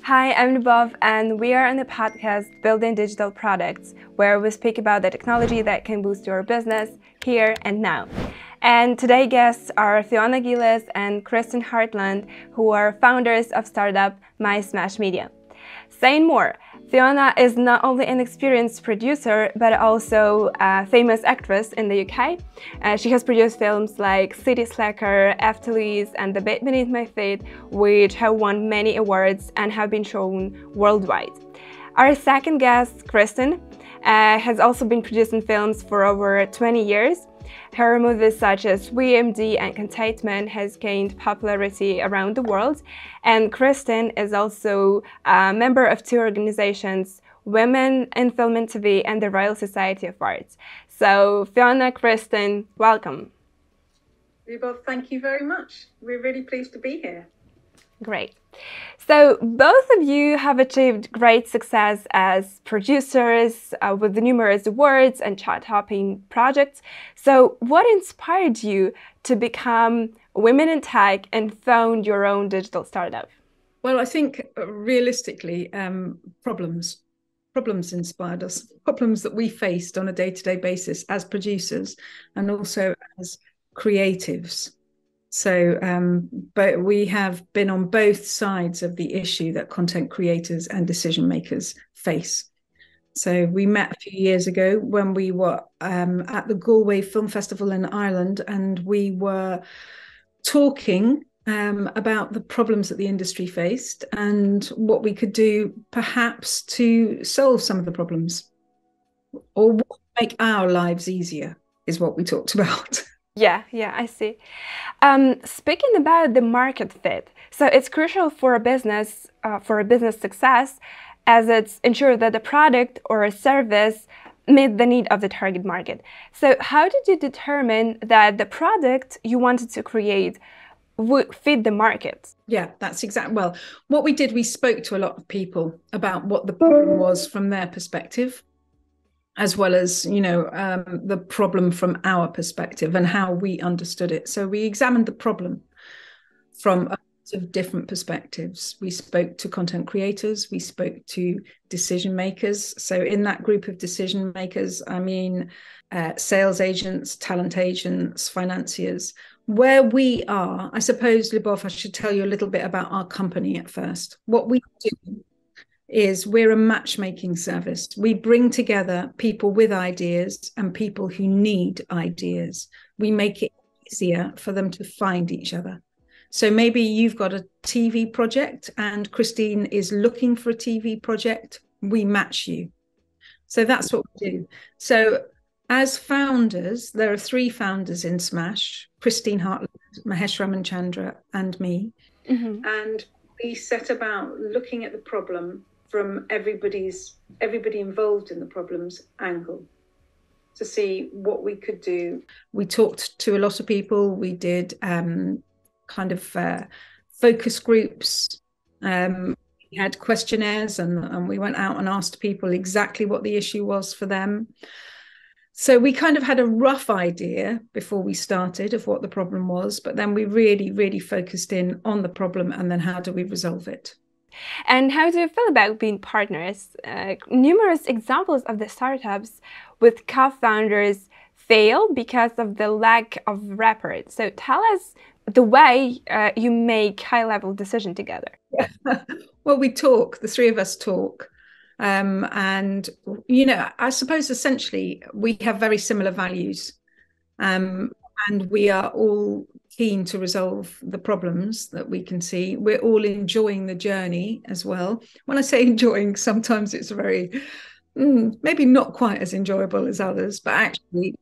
Hi, I'm Lubov, and we are on the podcast Building Digital Products, where we speak about the technology that can boost your business here and now. And today guests are Fiona Gillies and Hartland, who are founders of startup My Smash Media. Saying more, Fiona is not only an experienced producer, but also a famous actress in the UK. She has produced films like City Slacker, Louise, and The Bed Beneath My Feet, which have won many awards and have been shown worldwide. Our second guest, Kristen, has also been producing films for over 20 years. Her movies such as WMD and Containment has gained popularity around the world, and Kristen is also a member of two organizations, Women in Film and TV and the Royal Society of Arts. So Fiona, Kristen, welcome. Well, thank you very much. We're really pleased to be here. Great. So both of you have achieved great success as producers with numerous awards and chart-topping projects. So what inspired you to become women in tech and found your own digital startup? Well, I think realistically, problems inspired us, problems that we faced on a day-to-day basis as producers and also as creatives. So, but we have been on both sides of the issue that content creators and decision makers face. So we met a few years ago when we were at the Galway Film Festival in Ireland, and we were talking about the problems that the industry faced and what we could do perhaps to solve some of the problems, or what would make our lives easier is what we talked about. Yeah, I see. Speaking about the market fit, so it's crucial for a business success, as it's ensure that the product or a service meet the need of the target market. So how did you determine that the product you wanted to create would fit the market? Yeah, that's exactly. Well, what we did, we spoke to a lot of people about what the problem was from their perspective, as well as, the problem from our perspective and how we understood it. So we examined the problem from a lot of different perspectives. We spoke to content creators, we spoke to decision makers. So in that group of decision makers, I mean, sales agents, talent agents, financiers. Where we are, I suppose, Lubov, I should tell you a little bit about our company at first. What we do is we're a matchmaking service. We bring together people with ideas and people who need ideas. We make it easier for them to find each other. So maybe you've got a TV project and Christine is looking for a TV project. We match you. So that's what we do. So as founders, there are three founders in Smash: Christine Hartland, Mahesh Ramachandra, and me. Mm-hmm. And we set about looking at the problem from everybody involved in the problem's angle to see what we could do. We talked to a lot of people. We did focus groups. We had questionnaires and we went out and asked people exactly what the issue was for them. So we kind of had a rough idea before we started of what the problem was, but then we really, really focused in on the problem and then how do we resolve it. And how do you feel about being partners? Numerous examples of the startups with co-founders fail because of the lack of rapport. So tell us the way you make high-level decision together. Yeah. Well, we talk, the three of us talk. And, I suppose essentially we have very similar values. And we are all keen to resolve the problems that we can see. We're all enjoying the journey as well. When I say enjoying, sometimes it's very, maybe not quite as enjoyable as others, but actually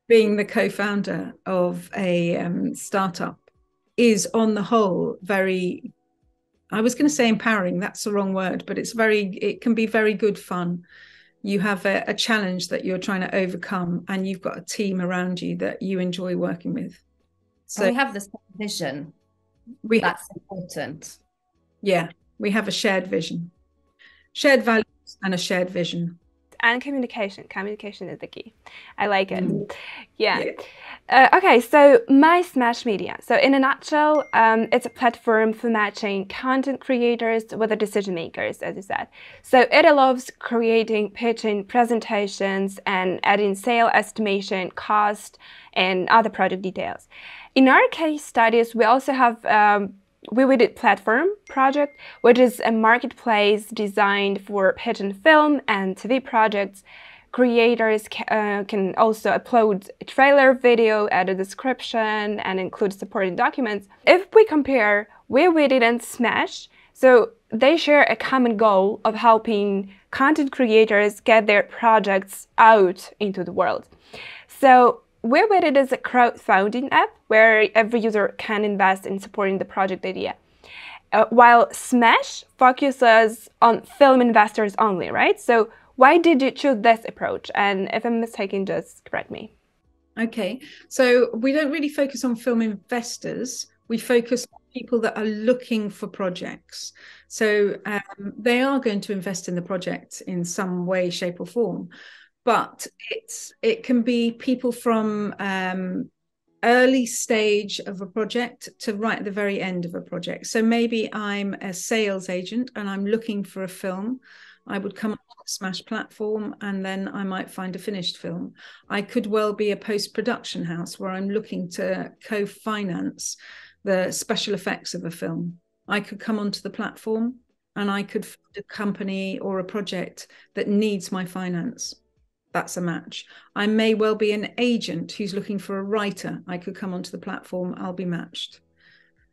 being the co-founder of a startup is on the whole very, I was going to say empowering, that's the wrong word, but it can be very good fun. You have a challenge that you're trying to overcome and you've got a team around you that you enjoy working with. So we have the same vision. That's important. Yeah, we have a shared vision, shared values and a shared vision. and communication. Communication is the key. I like it. Yeah. Okay, so My Smash Media. So in a nutshell, it's a platform for matching content creators with the decision makers, as you said. So it allows creating, pitching, presentations, and adding sale estimation, cost, and other project details. In our case studies, we also have we did Platform project, which is a marketplace designed for pitch and film and TV projects. Creators can also upload a trailer video, add a description, and include supporting documents. If we compare where we did and Smash, so they share a common goal of helping content creators get their projects out into the world. So WeWitit is a crowdfunding app where every user can invest in supporting the project idea. While Smash focuses on film investors only, right? So why did you choose this approach? And if I'm mistaken, just correct me. Okay, so we don't really focus on film investors. We focus on people that are looking for projects. So they are going to invest in the project in some way, shape, or form. But it can be people from early stage of a project to right at the very end of a project. So maybe I'm a sales agent and I'm looking for a film. I would come on the Smash platform and then I might find a finished film. I could well be a post-production house where I'm looking to co-finance the special effects of a film. I could come onto the platform and I could find a company or a project that needs my finance. That's a match. I may well be an agent who's looking for a writer. I could come onto the platform, I'll be matched.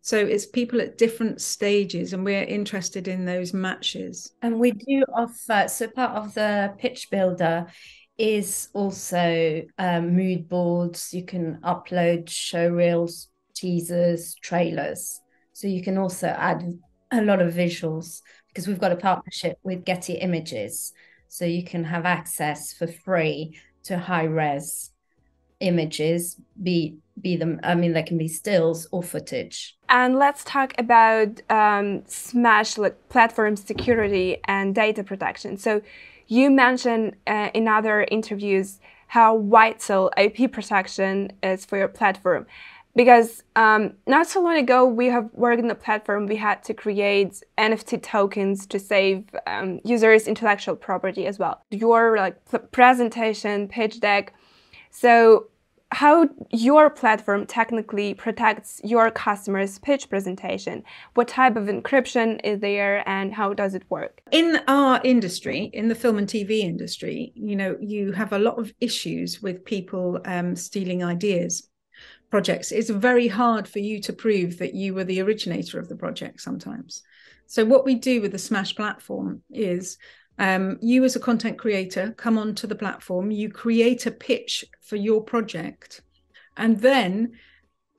So it's people at different stages and we're interested in those matches. And we do offer, so part of the pitch builder is also mood boards. You can upload show reels, teasers, trailers. So you can also add a lot of visuals because we've got a partnership with Getty Images. So you can have access for free to high-res images, be them, I mean, they can be stills or footage. And let's talk about Smash, like platform security and data protection. So you mentioned in other interviews how vital IP protection is for your platform. Because not so long ago, we have worked in the platform, we had to create NFT tokens to save users' intellectual property as well. Your presentation, pitch deck. So how your platform technically protects your customers' pitch presentation? What type of encryption is there and how does it work? In our industry, in the film and TV industry, you know, you have a lot of issues with people stealing ideas. Projects. It's very hard for you to prove that you were the originator of the project sometimes. So what we do with the Smash platform is you as a content creator come onto the platform, you create a pitch for your project, and then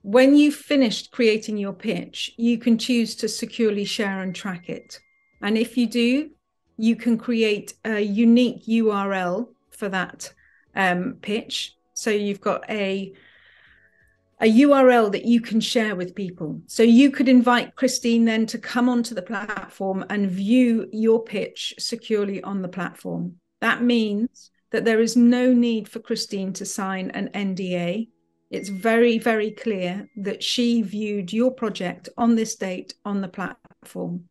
when you've finished creating your pitch, you can choose to securely share and track it. And if you do, you can create a unique URL for that pitch. So you've got a URL that you can share with people. So you could invite Christine then to come onto the platform and view your pitch securely on the platform. That means that there is no need for Christine to sign an NDA. It's very, very clear that she viewed your project on this date on the platform.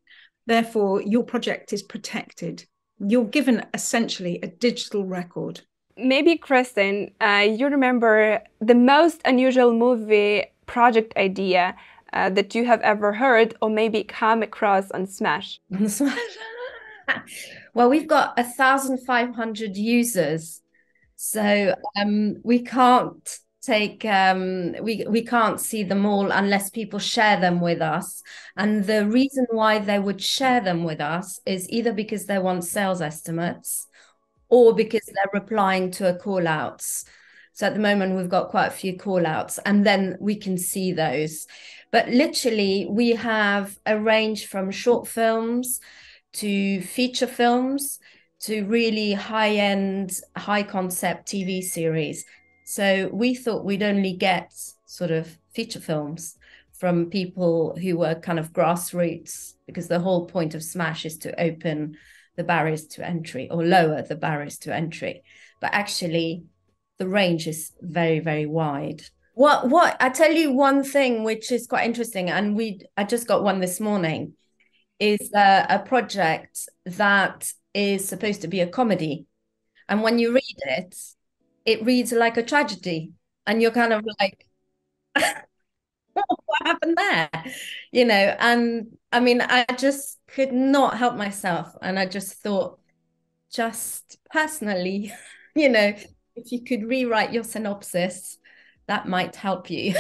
Therefore, your project is protected. You're given essentially a digital record. Maybe, Kristen, you remember the most unusual movie project idea that you have ever heard or maybe come across on Smash? Well, we've got 1,500 users, so we can't take we can't see them all unless people share them with us. And the reason why they would share them with us is either because they want sales estimates or because they're replying to a call outs. So at the moment, we've got quite a few call outs and then we can see those. But literally, we have a range from short films to feature films to really high-end, high-concept TV series. So we thought we'd only get sort of feature films from people who were kind of grassroots, because the whole point of Smash is to open the barriers to entry or lower the barriers to entry. But actually, the range is very, very wide. What I tell you one thing which is quite interesting, and I just got one this morning, is a project that is supposed to be a comedy. And when you read it, it reads like a tragedy. And you're kind of like, what happened there? You know, and I mean, I just could not help myself. And I just thought, just personally, you know, if you could rewrite your synopsis, that might help you.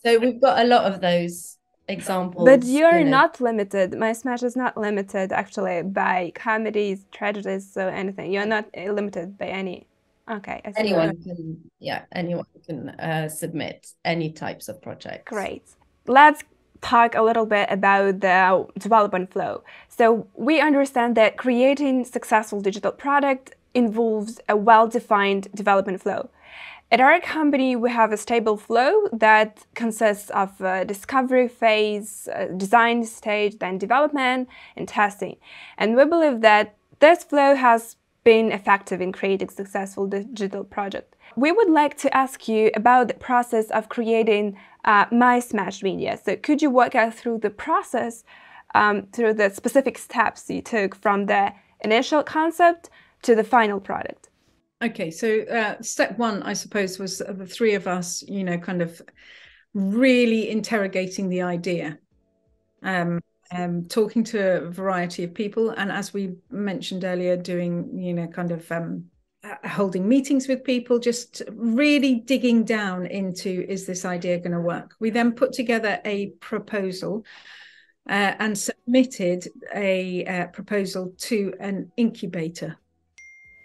So we've got a lot of those examples. But you're not limited. My Smash is not limited actually by comedies, tragedies, so anything. You're not limited by any. Okay. Anyone can submit any types of projects. Great. Let's talk a little bit about the development flow. So we understand that creating successful digital product involves a well-defined development flow. At our company, we have a stable flow that consists of a discovery phase, design stage, then development and testing. And we believe that this flow has been effective in creating successful digital project. We would like to ask you about the process of creating My Smash media. So could you walk us through the process, through the specific steps you took from the initial concept to the final product? Okay, so step one, I suppose, was the three of us, you know, kind of really interrogating the idea, talking to a variety of people. And as we mentioned earlier, doing, you know, kind of holding meetings with people, just really digging down into, is this idea going to work? We then put together a proposal and submitted a proposal to an incubator.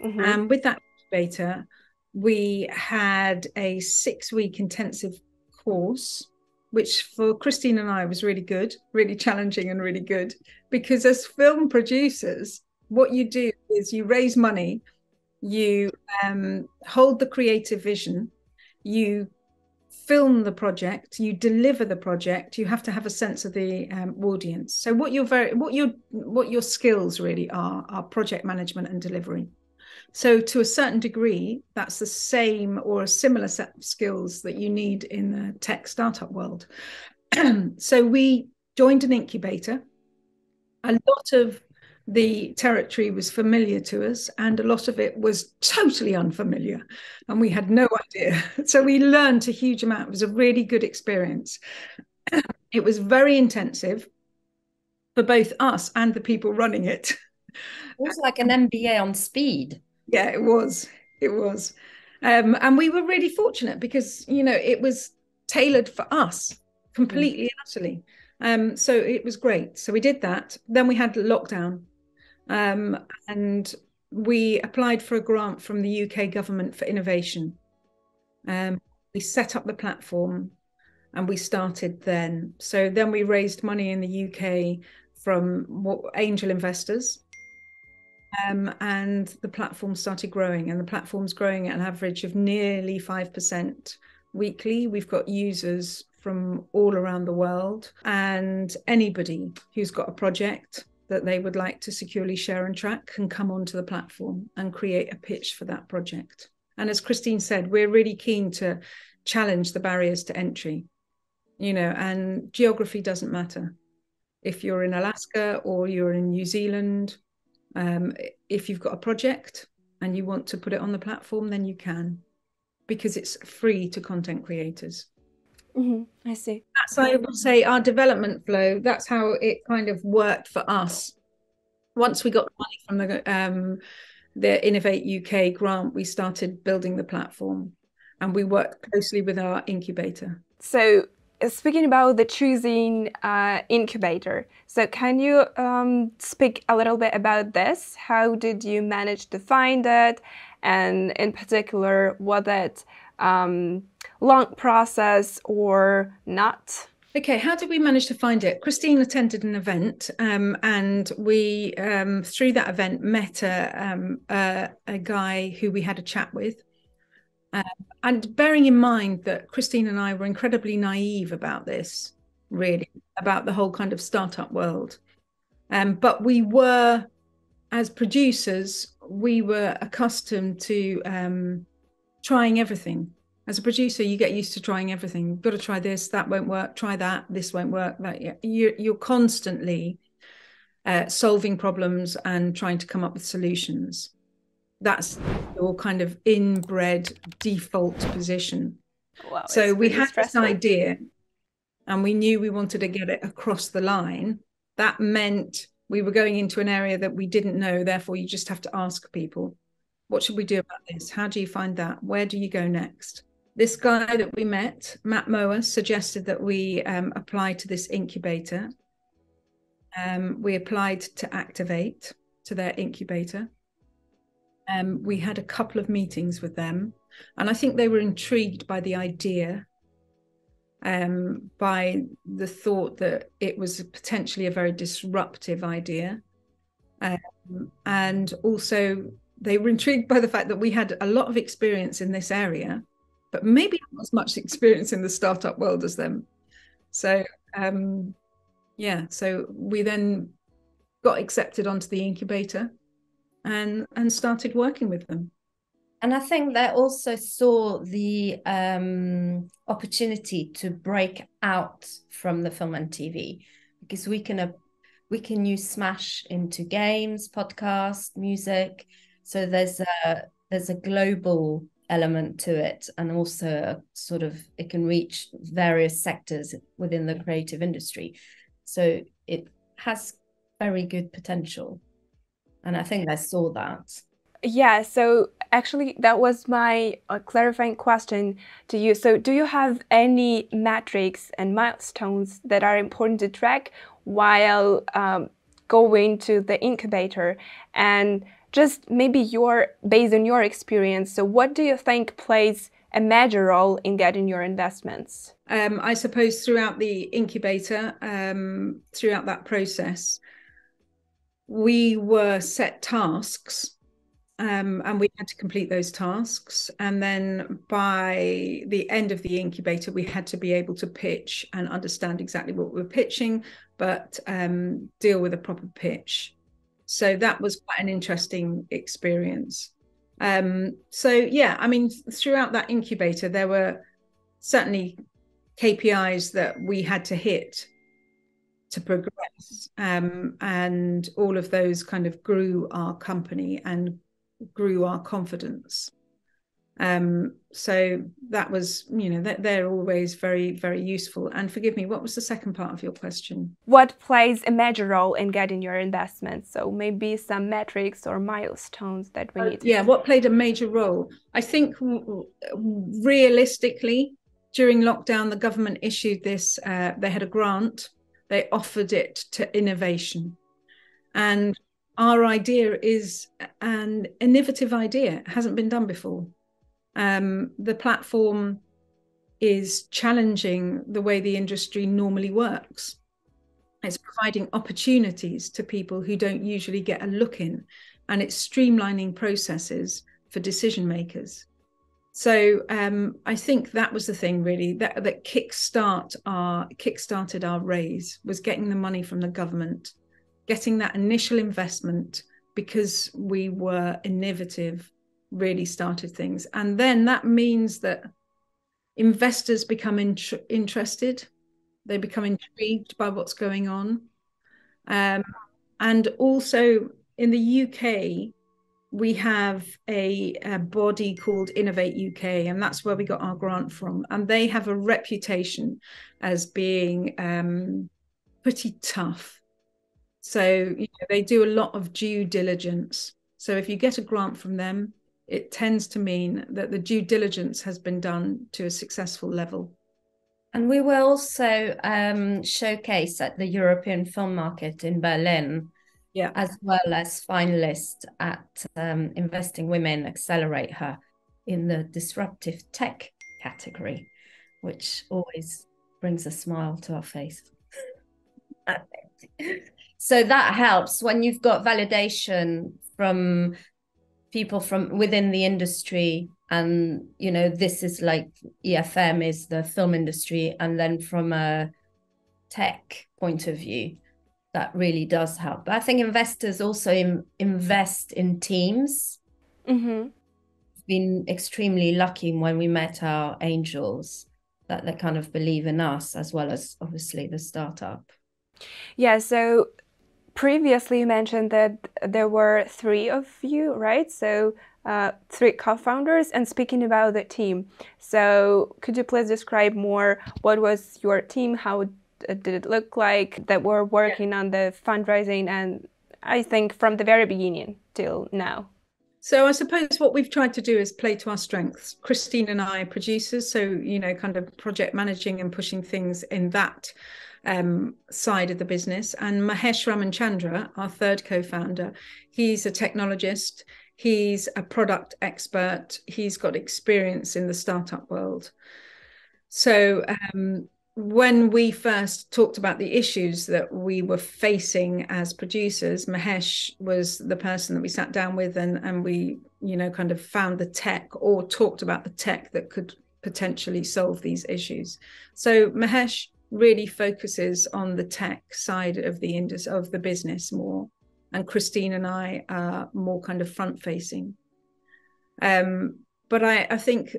Mm-hmm. And with that incubator, we had a 6-week intensive course, which for Christine and I was really good, really challenging and really good, because as film producers, what you do is you raise money, you hold the creative vision, you film the project, you deliver the project, you have to have a sense of the audience. So what your skills really are project management and delivery. So to a certain degree, that's the same or a similar set of skills that you need in the tech startup world. So we joined an incubator. A lot of the territory was familiar to us, and a lot of it was totally unfamiliar, and we had no idea. So we learned a huge amount. It was a really good experience. It was very intensive for both us and the people running it. It was like an MBA on speed. Yeah, it was. It was. And we were really fortunate because, you know, it was tailored for us completely and utterly. So it was great. So we did that. Then we had lockdown. And we applied for a grant from the UK government for innovation. We set up the platform and we started then. So then we raised money in the UK from angel investors. And the platform started growing, and the platform's growing at an average of nearly 5% weekly. We've got users from all around the world, and anybody who's got a project that they would like to securely share and track can come onto the platform and create a pitch for that project. And as Christine said, we're really keen to challenge the barriers to entry, you know, and geography doesn't matter. If you're in Alaska or you're in New Zealand, if you've got a project and you want to put it on the platform, then you can, because it's free to content creators. I see. That's, I would say, our development flow. That's how it kind of worked for us. Once we got money from the Innovate UK grant, we started building the platform, and we worked closely with our incubator. So speaking about the choosing incubator, so can you speak a little bit about this? How did you manage to find it? And in particular, was it long process or not? Okay, how did we manage to find it? Christine attended an event, and we, through that event, met a guy who we had a chat with. And bearing in mind that Christine and I were incredibly naive about this, really, about the whole kind of startup world. But we were, as producers, we were accustomed to trying everything. As a producer, you get used to trying everything. You've got to try this, that won't work, try that, this won't work. You're constantly solving problems and trying to come up with solutions. That's your kind of inbred default position. Wow, so we had stressful. this idea and we knew we wanted to get it across the line. That meant we were going into an area that we didn't know. Therefore, you just have to ask people, what should we do about this? How do you find that? Where do you go next? This guy that we met, Matt Mower, suggested that we apply to this incubator. We applied to activate to their incubator. We had a couple of meetings with them, and I think they were intrigued by the idea, by the thought that it was potentially a very disruptive idea. And also they were intrigued by the fact that we had a lot of experience in this area, but maybe not as much experience in the startup world as them. So so we then got accepted onto the incubator and started working with them. And I think they also saw the opportunity to break out from the film and TV, because we can use Smash into games, podcasts, music. So there's a global element to it, and also sort of it can reach various sectors within the creative industry. So it has very good potential. And I think I saw that. Yeah, so actually that was my clarifying question to you. So do you have any metrics and milestones that are important to track while going to the incubator? And just maybe based on your experience, so what do you think plays a major role in getting your investments? I suppose throughout the incubator, throughout that process, we were set tasks, and we had to complete those tasks. And then by the end of the incubator, we had to be able to pitch and understand exactly what we were pitching, but deal with a proper pitch. So that was quite an interesting experience. I mean, throughout that incubator, there were certainly KPIs that we had to hit to progress, and all of those kind of grew our company and grew our confidence. So that was, they're always very, very useful. And forgive me, what was the second part of your question? What plays a major role in getting your investments? So maybe some metrics or milestones that we need to... Yeah, what played a major role? I think realistically, during lockdown, the government issued this, they had a grant, they offered it to innovation. And our idea is an innovative idea. It hasn't been done before. The platform is challenging the way the industry normally works. It's providing opportunities to people who don't usually get a look in, and it's streamlining processes for decision makers. So I think that was the thing really that kickstarted our raise, was getting the money from the government, getting that initial investment, because we were innovative, really started things. And then that means that investors become interested, they become intrigued by what's going on. And also in the UK, we have a body called Innovate UK, and that's where we got our grant from. And they have a reputation as being pretty tough. So they do a lot of due diligence. So if you get a grant from them, it tends to mean that the due diligence has been done to a successful level. And we were also showcased at the European Film Market in Berlin, as well as finalist at Investing Women Accelerator in the disruptive tech category, which always brings a smile to our face. So that helps when you've got validation from people from within the industry, and this is like EFM is the film industry, and then from a tech point of view, that really does help. But I think investors also invest in teams. Mm-hmm. Been extremely lucky when we met our angels that they kind of believe in us as well as obviously the startup. Yeah, so previously you mentioned that there were three of you, right? So three co-founders. And speaking about the team, so could you please describe more what was your team? How did it look like that were working on the fundraising and I think from the very beginning till now? So I suppose what we've tried to do is play to our strengths. Christine and I are producers, so, you know, kind of project managing and pushing things in that side of the business. And Mahesh Ramanchandra, our third co-founder, he's a technologist. He's a product expert. He's got experience in the startup world. So when we first talked about the issues that we were facing as producers, Mahesh was the person that we sat down with and we, you know, kind of found the tech or talked about the tech that could potentially solve these issues. So Mahesh really focuses on the tech side of the industry, of the business more, and Christine and I are more kind of front facing. But I think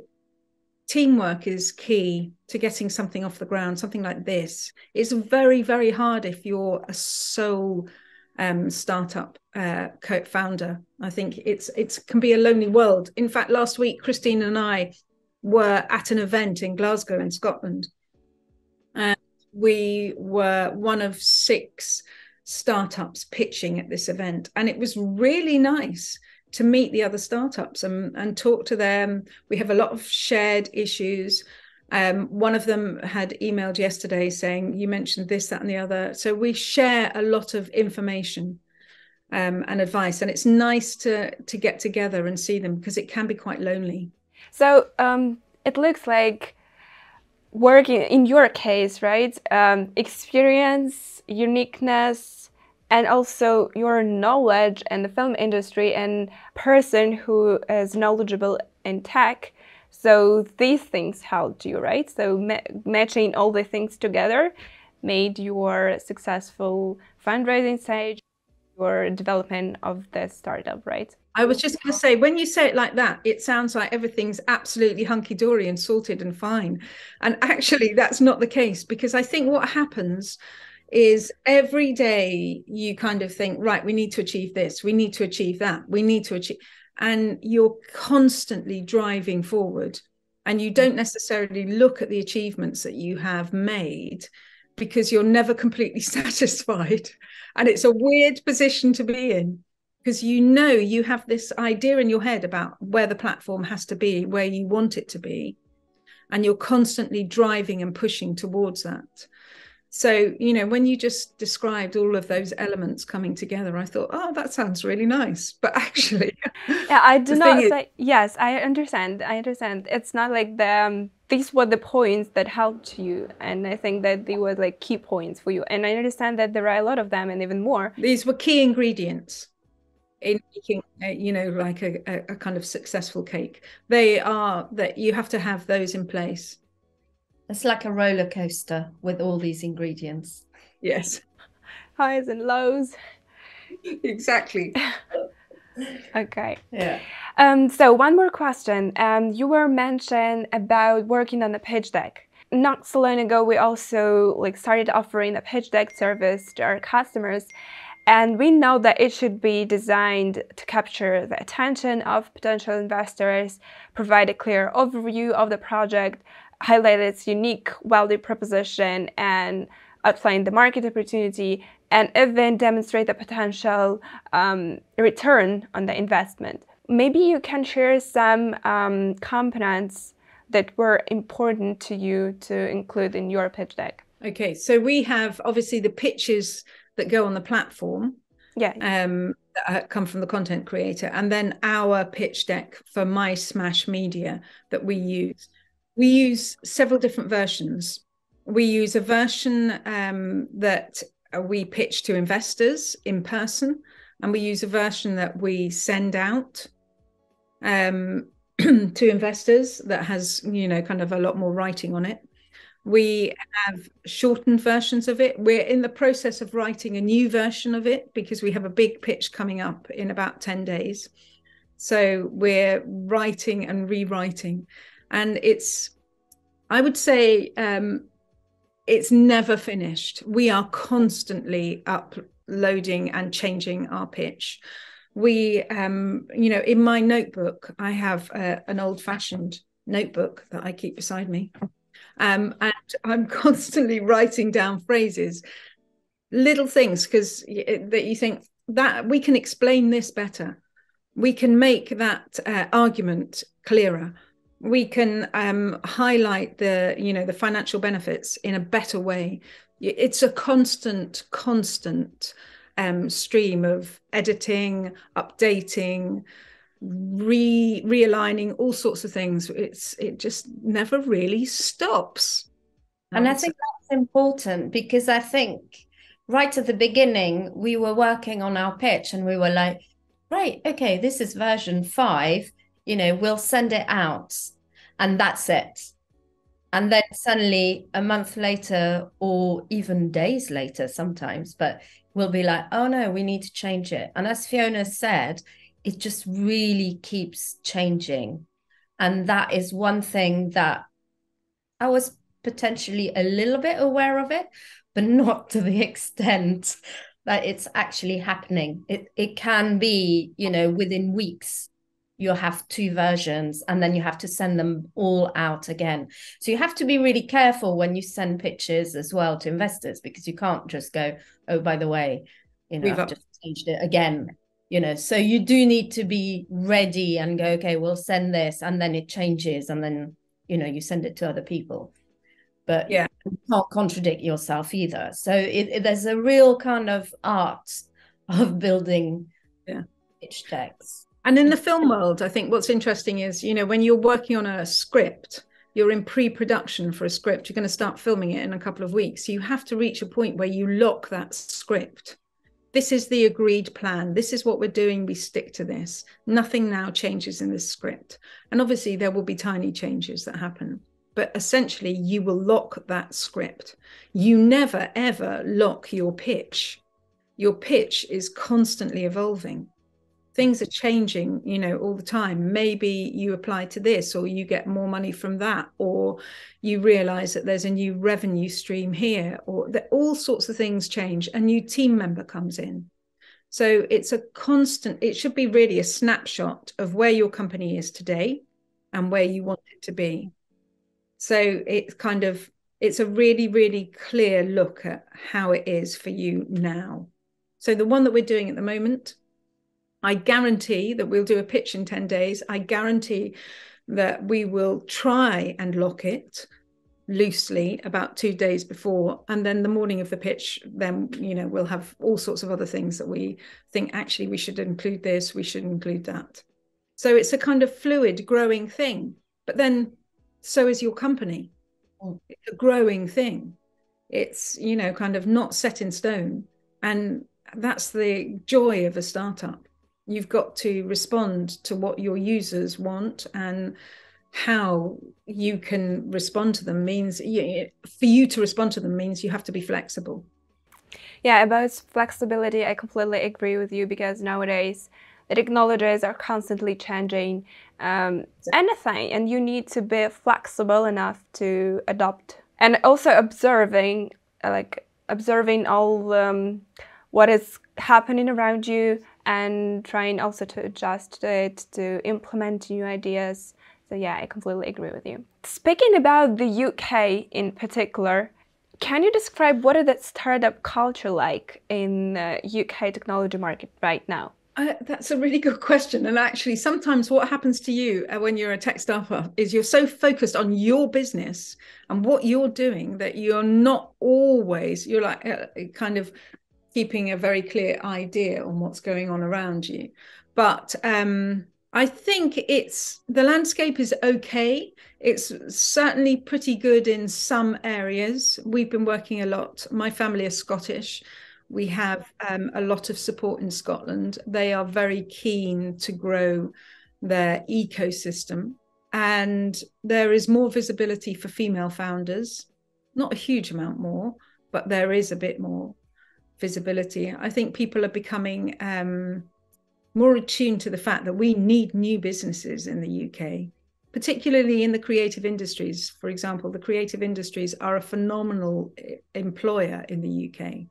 teamwork is key to getting something off the ground. Something like this is very, very hard if you're a sole startup co-founder. I think it can be a lonely world. In fact, last week, Christine and I were at an event in Glasgow in Scotland. And we were one of 6 startups pitching at this event. And it was really nice to meet the other startups and talk to them. We have a lot of shared issues. One of them had emailed yesterday saying, you mentioned this, that, and the other. So we share a lot of information and advice. And it's nice to get together and see them because it can be quite lonely. So it looks like working in your case, right? Experience, uniqueness, and also your knowledge in the film industry and person who is knowledgeable in tech. So these things helped you, right? So matching all the things together made your successful fundraising stage, your development of the startup, right? I was just going to say, when you say it like that, it sounds like everything's absolutely hunky-dory and sorted and fine. And actually, that's not the case, because I think what happens is every day you kind of think, right, we need to achieve this, we need to achieve that, we need to achieve, and you're constantly driving forward. And you don't necessarily look at the achievements that you have made because you're never completely satisfied. And it's a weird position to be in, because you know you have this idea in your head about where the platform has to be, where you want it to be, and you're constantly driving and pushing towards that. So, you know, when you just described all of those elements coming together, I thought, oh, that sounds really nice. But actually, yeah, I do not say, yes, I understand. It's not like these were the points that helped you. And I think that they were like key points for you. And I understand that there are a lot of them and even more. These were key ingredients in making, you know, like a kind of successful cake. They are that you have to have those in place. It's like a roller coaster with all these ingredients. Yes. Highs and lows. Exactly. Okay. Yeah. So one more question. You were mentioned about working on a pitch deck. Not so long ago, we also started offering a pitch deck service to our customers. And we know that it should be designed to capture the attention of potential investors, provide a clear overview of the project, highlight its unique value proposition, and outline the market opportunity, and even demonstrate the potential return on the investment. Maybe you can share some components that were important to you to include in your pitch deck. Okay, so we have obviously the pitches that go on the platform, that come from the content creator, and then our pitch deck for My Smash Media that we use. We use several different versions. We use a version that we pitch to investors in person, and we use a version that we send out to investors that has, you know, kind of a lot more writing on it. We have shortened versions of it. We're in the process of writing a new version of it because we have a big pitch coming up in about 10 days. So we're writing and rewriting. And I would say, it's never finished. We are constantly uploading and changing our pitch. We, in my notebook, I have an old-fashioned notebook that I keep beside me. And I'm constantly writing down phrases, little things, because that you think that we can explain this better. We can make that argument clearer. We can highlight the financial benefits in a better way. It's a constant stream of editing, updating, realigning, all sorts of things. It just never really stops. And I think that's important, because I think right at the beginning, we were working on our pitch and we were like, right, okay, this is version 5, we'll send it out and that's it. And then suddenly a month later, or even days later sometimes, but we'll be like, oh no, we need to change it. And as Fiona said, it just really keeps changing. And that is one thing that I was potentially a little bit aware of it, but not to the extent that it's actually happening. It can be, within weeks, you'll have 2 versions and then you have to send them all out again. So you have to be really careful when you send pitches as well to investors, because you can't just go, oh, by the way, I've just changed it again. So you do need to be ready and go, okay, we'll send this, and then it changes, and then, you send it to other people. But you can't contradict yourself either. So there's a real kind of art of building pitch decks. And in the film world, I think what's interesting is, when you're working on a script, you're in pre-production for a script, you're going to start filming it in a couple of weeks. So you have to reach a point where you lock that script. This is the agreed plan. This is what we're doing. We stick to this. Nothing now changes in this script. And obviously there will be tiny changes that happen. But essentially, you will lock that script. You never, ever lock your pitch. Your pitch is constantly evolving. Things are changing, all the time. Maybe you apply to this, or you get more money from that, or you realize that there's a new revenue stream here, or that all sorts of things change. A new team member comes in. So it's a constant, it should be really a snapshot of where your company is today and where you want it to be. So it's a really, really clear look at how it is for you now. So the one that we're doing at the moment, I guarantee that we'll do a pitch in 10 days. I guarantee that we will try and lock it loosely about 2 days before. And then the morning of the pitch, then, we'll have all sorts of other things that we think, actually, we should include this, we should include that. So it's a kind of fluid, growing thing. But then so is your company. It's a growing thing. It's, kind of not set in stone. And that's the joy of a startup. You've got to respond to what your users want, and how you can respond to them means, for you to respond to them means you have to be flexible. Yeah, about flexibility, I completely agree with you, because nowadays the technologies are constantly changing anything, and you need to be flexible enough to adopt. And also observing all what is happening around you, and trying also to adjust it, to implement new ideas. So yeah, I completely agree with you. Speaking about the UK in particular, can you describe what is that startup culture like in the UK technology market right now? That's a really good question. And actually, sometimes what happens to you when you're a tech startup is you're so focused on your business and what you're doing that you're not always, you're like kind of keeping a very clear idea on what's going on around you. But I think the landscape is okay. It's certainly pretty good in some areas. We've been working a lot. My family is Scottish. We have a lot of support in Scotland. They are very keen to grow their ecosystem, and there is more visibility for female founders. not a huge amount more, but there is a bit more visibility. I think people are becoming more attuned to the fact that we need new businesses in the UK, particularly in the creative industries. For example, the creative industries are a phenomenal employer in the UK.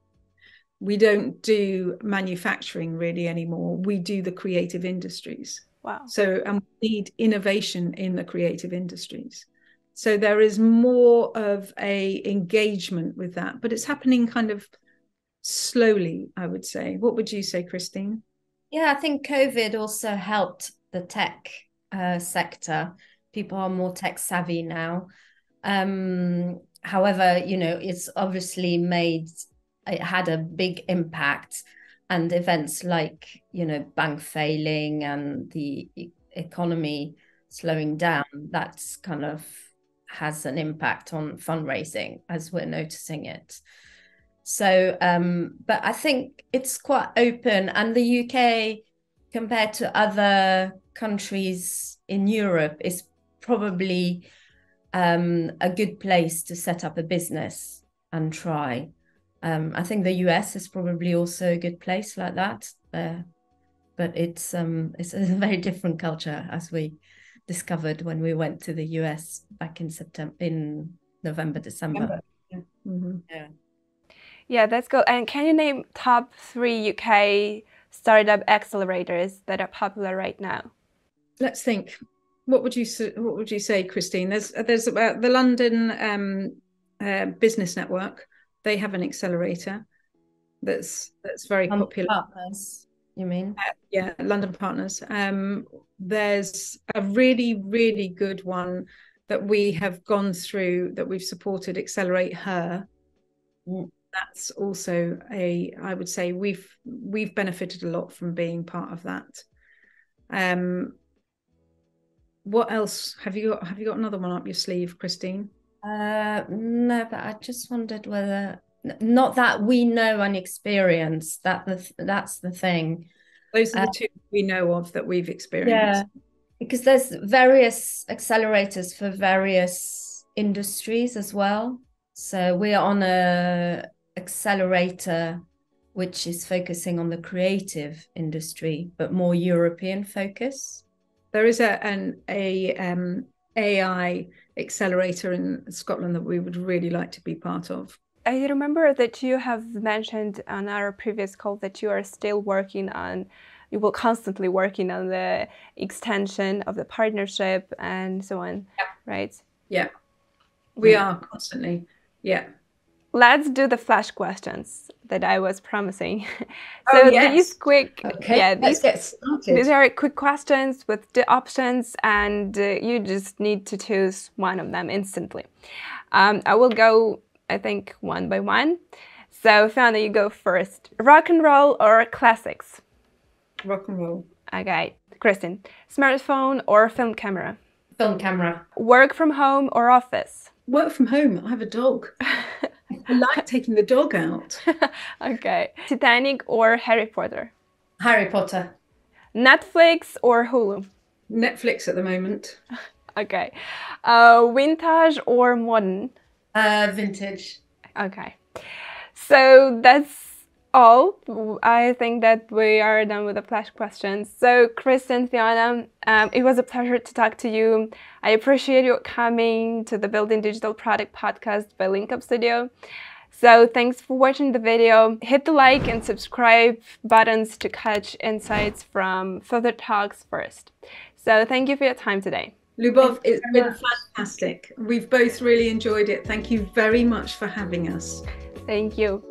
We don't do manufacturing really anymore. We do the creative industries. Wow. So, and we need innovation in the creative industries. So there is more of a engagement with that, but it's happening kind of slowly, I would say. What would you say, Christine? Yeah, I think COVID also helped the tech sector. People are more tech savvy now. However, you know, it's obviously it had a big impact, and events like, you know, bank failing and the economy slowing down, that's kind of has an impact on fundraising as we're noticing it. So, but I think it's quite open, and the UK, compared to other countries in Europe, is probably a good place to set up a business and try. I think the US is probably also a good place like that, but it's a very different culture, as we discovered when we went to the US back in November, December. Yeah. Mm-hmm. Yeah. Yeah, that's good. And can you name top 3 UK startup accelerators that are popular right now? Let's think. What would you say, Christine? There's about the London Business Network. They have an accelerator that's very popular. Partners, you mean? Yeah, London Partners. There's a really, really good one that we have gone through, that we've supported, Accelerate Her. Mm. That's also I would say we've benefited a lot from being part of that. What else have you got another one up your sleeve, Christine? No, but I just wondered whether, not that we know and experience, that's the thing. Those are the two we know of that we've experienced. Yeah, because there's various accelerators for various industries as well. So we're on a accelerator which is focusing on the creative industry, but more European focus. There is an AI accelerator in Scotland that we would really like to be part of. I remember that you have mentioned on our previous call that you are still working on, you will constantly working on the extension of the partnership and so on, yeah. Right? Yeah, we are constantly, yeah. Let's do the flash questions that I was promising. So yes. These quick, okay, let's get started. These are quick questions with the options, and you just need to choose one of them instantly. I will go, I think, one by one. So Fiona, you go first. Rock and roll or classics? Rock and roll. Okay. Kristen, smartphone or film camera? Film camera. Work from home or office? Work from home. I have a dog. I like taking the dog out. Okay. Titanic or Harry Potter? Harry Potter. Netflix or Hulu? Netflix at the moment. Okay. Vintage or modern? Vintage. Okay. So that's all. I think that we are done with the flash questions. So Kristen, Fiona, it was a pleasure to talk to you. I appreciate you coming to the Building Digital Product podcast by LinkUp Studio. So thanks for watching the video. Hit the like and subscribe buttons to catch insights from further talks first. So thank you for your time today. Lubov, it's been fantastic. We've both really enjoyed it. Thank you very much for having us. Thank you.